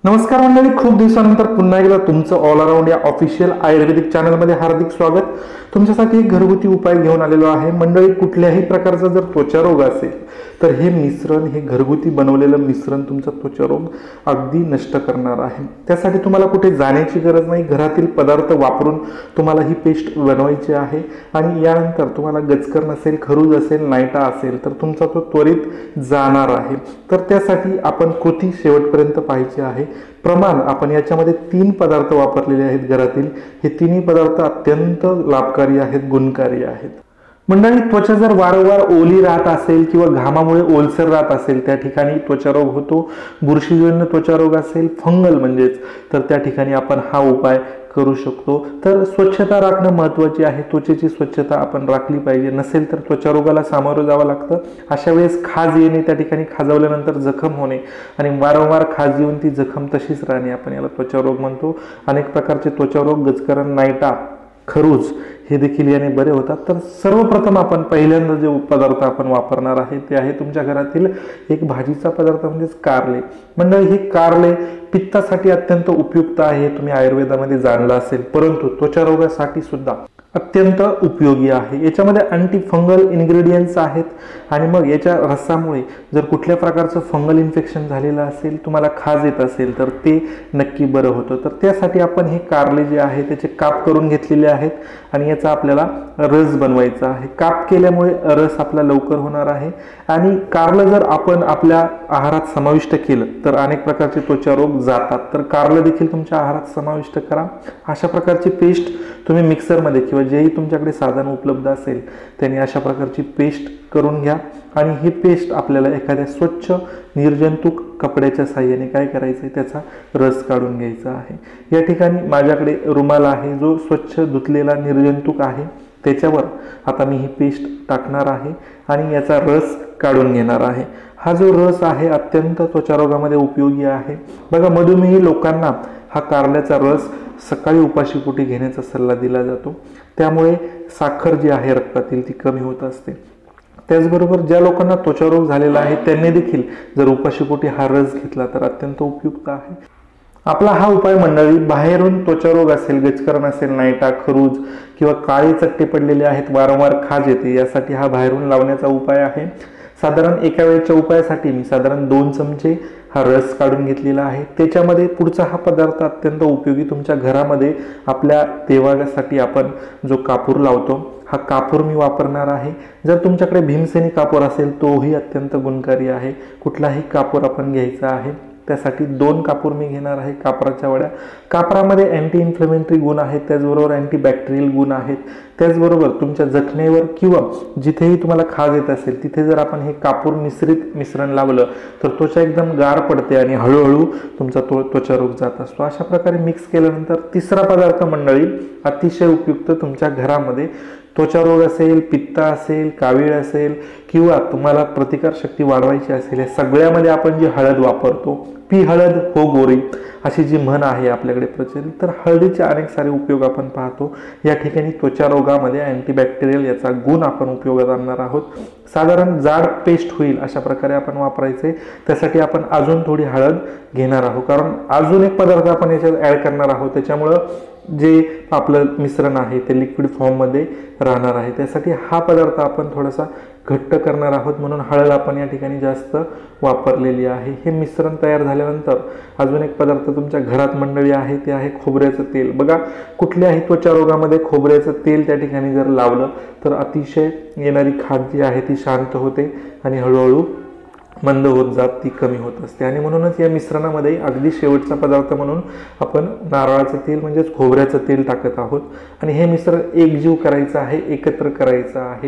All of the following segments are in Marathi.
नमस्कार मंडळी, खूप दिवसानंतर पुन्हा एकदा तुमचं ऑल अराउंड या ऑफिशियल आयुर्वेदिक चॅनलमध्ये हार्दिक स्वागत. तुमच्यासाठी एक घरगुती उपाय घेऊन आलेलो आहे. मंडळी, कुठल्याही प्रकारचा जर त्वचारोग असेल तर हे मिश्रण, हे घरगुती बनवलेलं मिश्रण तुमचा त्वचारोग अगदी नष्ट करणार आहे. त्यासाठी तुम्हाला कुठे जाण्याची गरज नाही. घरातील पदार्थ वापरून तुम्हाला ही पेस्ट बनवायची आहे आणि यानंतर तुम्हाला गचकर नसेल, खरूज असेल, नायटा असेल तर तुमचा तो त्वरित जाणार आहे. तर त्यासाठी आपण कृती शेवटपर्यंत पाहायची आहे. प्रमाण आपण याच्यामध्ये 3 पदार्थ वापरलेले आहेत घरातील. हे तिन्ही पदार्थ अत्यंत लाभकारी आहेत, गुणकारी आहेत. मंडळी, त्वचा जर वारंवार ओली राहत असेल किंवा घामामुळे ओलसर राहत असेल त्या ठिकाणी त्वचारोग होतो. बुरशीजन्य त्वचारोग असेल, फंगल म्हणजेच, तर त्या ठिकाणी आपण हा उपाय करू शकतो. तर स्वच्छता राखणं महत्त्वाची आहे. त्वचेची स्वच्छता आपण राखली पाहिजे. नसेल तर त्वचारोगाला सामोरं जावं लागतं. अशा वेळेस खाज येणे, त्या ठिकाणी खाजवल्यानंतर जखम होणे आणि वारंवार खाज येऊन ती जखम तशीच राहणे, आपण याला त्वचारोग म्हणतो. अनेक प्रकारचे त्वचारोग, गचकरण, नायटा, खरूज हे देखील याने बरे होतात. तर सर्वप्रथम आपण पहिल्यांदा जे पदार्थ आपण वापरणार आहे ते आहे तुमच्या घरातील एक भाजीचा पदार्थ म्हणजेच कारले. मंडळी, हे कारले पित्तासाठी अत्यंत उपयुक्त आहे. तुम्ही आयुर्वेदामध्ये जाणलं असेल, परंतु त्वचारोगासाठी सुद्धा अत्यंत उपयोगी आहे. याच्यामध्ये अँटी फंगल इन्ग्रेडियंट्स आहेत आणि मग याच्या रसामुळे जर कुठल्या प्रकारचं फंगल इन्फेक्शन झालेलं असेल, तुम्हाला खाज येत असेल तर ते नक्की बरं होतं. तर त्यासाठी आपण हे कारले जे आहे त्याचे काप करून घेतलेले आहेत आणि याचा आपल्याला रस बनवायचा आहे. काप केल्यामुळे रस आपला लवकर होणार आहे आणि कारलं जर आपण आपल्या आहारात समाविष्ट केलं तर अनेक प्रकारचे त्वचारोग जातात. तर कारलं देखील तुमच्या आहारात समाविष्ट करा. अशा प्रकारची पेस्ट तुम्ही मिक्सरमध्ये किंवा जेही तुमच्याकडे साधन उपलब्ध असेल त्यांनी अशा प्रकारची पेस्ट करून घ्या आणि ही पेस्ट आपल्याला एखाद्या स्वच्छ निर्जंतुक कपड्याच्या साहाय्याने काय करायचं आहे, त्याचा रस काढून घ्यायचा आहे. या ठिकाणी माझ्याकडे रुमाल आहे जो स्वच्छ धुतलेला निर्जंतुक आहे. त्याच्यावर आता मी ही पेस्ट टाकणार आहे आणि याचा रस काढून घेणार आहे. हा जो रस आहे अत्यंत त्वचारोगामध्ये उपयोगी आहे. बघा, मधुमेही लोकांना हा कारल्याचा रस सकाळी उपाशीपोटी घेण्याचा सल्ला दिला जातो. त्यामुळे साखर जी आहे रक्तातील ती कमी होत असते. त्याचबरोबर ज्या लोकांना त्वचारोग झालेला आहे त्यांनी देखील जर उपाशीपोटी हा रस घेतला तर अत्यंत उपयुक्त आहे. आपला हा उपाय मंडळी, बाहेरून त्वचारोग असेल, गचकरण असेल, नायटा, खरूज किंवा काळे चट्टे पडलेले आहेत, वारंवार खाज येते, यासाठी हा बाहेरून लावण्याचा उपाय आहे. साधारण एका वेळच्या उपायासाठी मी साधारण 2 चमचे हा रस काढून घेतलेला आहे. त्याच्यामध्ये पुढचा हा पदार्थ अत्यंत उपयोगी. तुमच्या घरामध्ये आपल्या देवासाठी आपण जो कापूर लावतो, हा कापूर मी वापरणार आहे. जर तुमच्याकडे भीमसेनी कापूर असेल तोही अत्यंत गुणकारी आहे. कुठलाही कापूर आपण घ्यायचा आहे. त्यासाठी 2 कापूर मी घेणार आहे, कापराच्या वड्या. कापरामध्ये अँटी इन्फ्लेमेटरी गुण आहेत, त्याचबरोबर अँटीबॅक्टेरियल गुण आहेत. त्याचबरोबर तुमच्या जखमेवर किंवा जिथेही तुम्हाला खाज येत असेल तिथे जर आपण हे कापूर मिश्रित मिश्रण लावलं तर त्वचा एकदम गार पडते आणि हळूहळू तुमचा त्वचारोग जात असतो. अशा प्रकारे मिक्स केल्यानंतर तिसरा पदार्थ मंडळी अतिशय उपयुक्त. तुमच्या घरामध्ये त्वचारोग असेल, पित्त असेल, कावीळ असेल किंवा तुम्हाला प्रतिकारशक्ती वाढवायची असेल, या सगळ्यामध्ये आपण जी हळद वापरतो, पी हळद हो गोरी अशी जी म्हण आहे आपल्याकडे प्रचलित, तर हळदीचे अनेक सारे उपयोग आपण पाहतो. या ठिकाणी त्वचारोगामध्ये अँटीबॅक्टेरियल याचा गुण आपण उपयोगात आणणार आहोत. साधारण जाड पेस्ट होईल अशा प्रकारे आपण वापरायचे. त्यासाठी आपण अजून थोडी हळद घेणार आहोत, कारण अजून एक पदार्थ आपण याच्यात ॲड करणार आहोत. त्याच्यामुळं जे आपलं मिश्रण आहे ते लिक्विड फॉर्ममध्ये राहणार आहे. त्यासाठी हा पदार्थ आपण थोडासा घट्ट करणार आहोत, म्हणून हळद आपण या ठिकाणी जास्त वापरलेली आहे. हे मिश्रण तयार झाल्यानंतर अजून एक पदार्थ तुमच्या घरात मंडळी आहे ते आहे खोबऱ्याचं तेल. बघा, कुठल्याही त्वचारोगामध्ये खोबऱ्याचं तेल त्या ठिकाणी जर लावलं तर अतिशय येणारी खाज जी आहे ती शांत होते आणि हळूहळू मंद होत जात, ती कमी होत असते. आणि म्हणूनच या मिश्रणामध्ये अगदी शेवटचा पदार्थ म्हणून आपण नारळाचं तेल म्हणजेच खोबऱ्याचं तेल टाकत आहोत आणि हे मिश्रण एकजीव करायचं आहे, एकत्र करायचं आहे.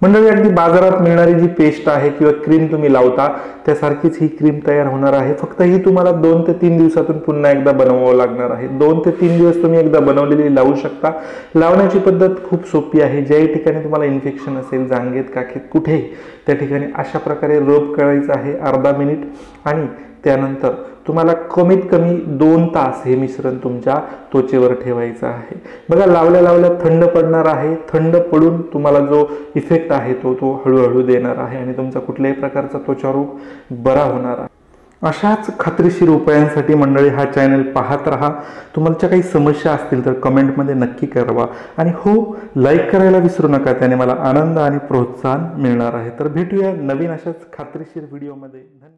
मंडळी, अगदी बाजारात मिळणारी जी पेस्ट आहे किंवा क्रीम तुम्ही लावता त्यासारखीच ही क्रीम तयार होणार आहे. फक्त ही तुम्हाला 2 ते 3 दिवसातून पुन्हा एकदा बनवावं लागणार आहे. 2 ते 3 दिवस तुम्ही एकदा बनवलेली लावू शकता. लावण्याची पद्धत खूप सोपी आहे. ज्याही ठिकाणी तुम्हाला इन्फेक्शन असेल, जांघेत, काखेत, कुठेही, त्या ठिकाणी अशा प्रकारे रब करायचं आहे अर्धा मिनिट आणि त्यानंतर तुम्हाला कमीत कमी 2 तास हे मिश्रण तुमच्या त्वचेवर ठेवायचं आहे. बघा, लावल्या लावल्या थंड पडणार आहे. थंड पडून तुम्हाला जो इफेक्ट आहे तो हळूहळू देणार आहे आणि तुमचा कुठल्याही प्रकारचा त्वचारोग बरा होणार आहे. अशाच खात्रीशीर उपायांसाठी मंडळी हा चॅनल पाहत राहा. तुम्हाला काही समस्या असतील तर कमेंटमध्ये नक्की कळवा आणि हो, लाईक करायला विसरू नका, त्याने मला आनंद आणि प्रोत्साहन मिळणार आहे. तर भेटूया नवीन अशाच खात्रीशीर व्हिडिओमध्ये. धन्यवाद.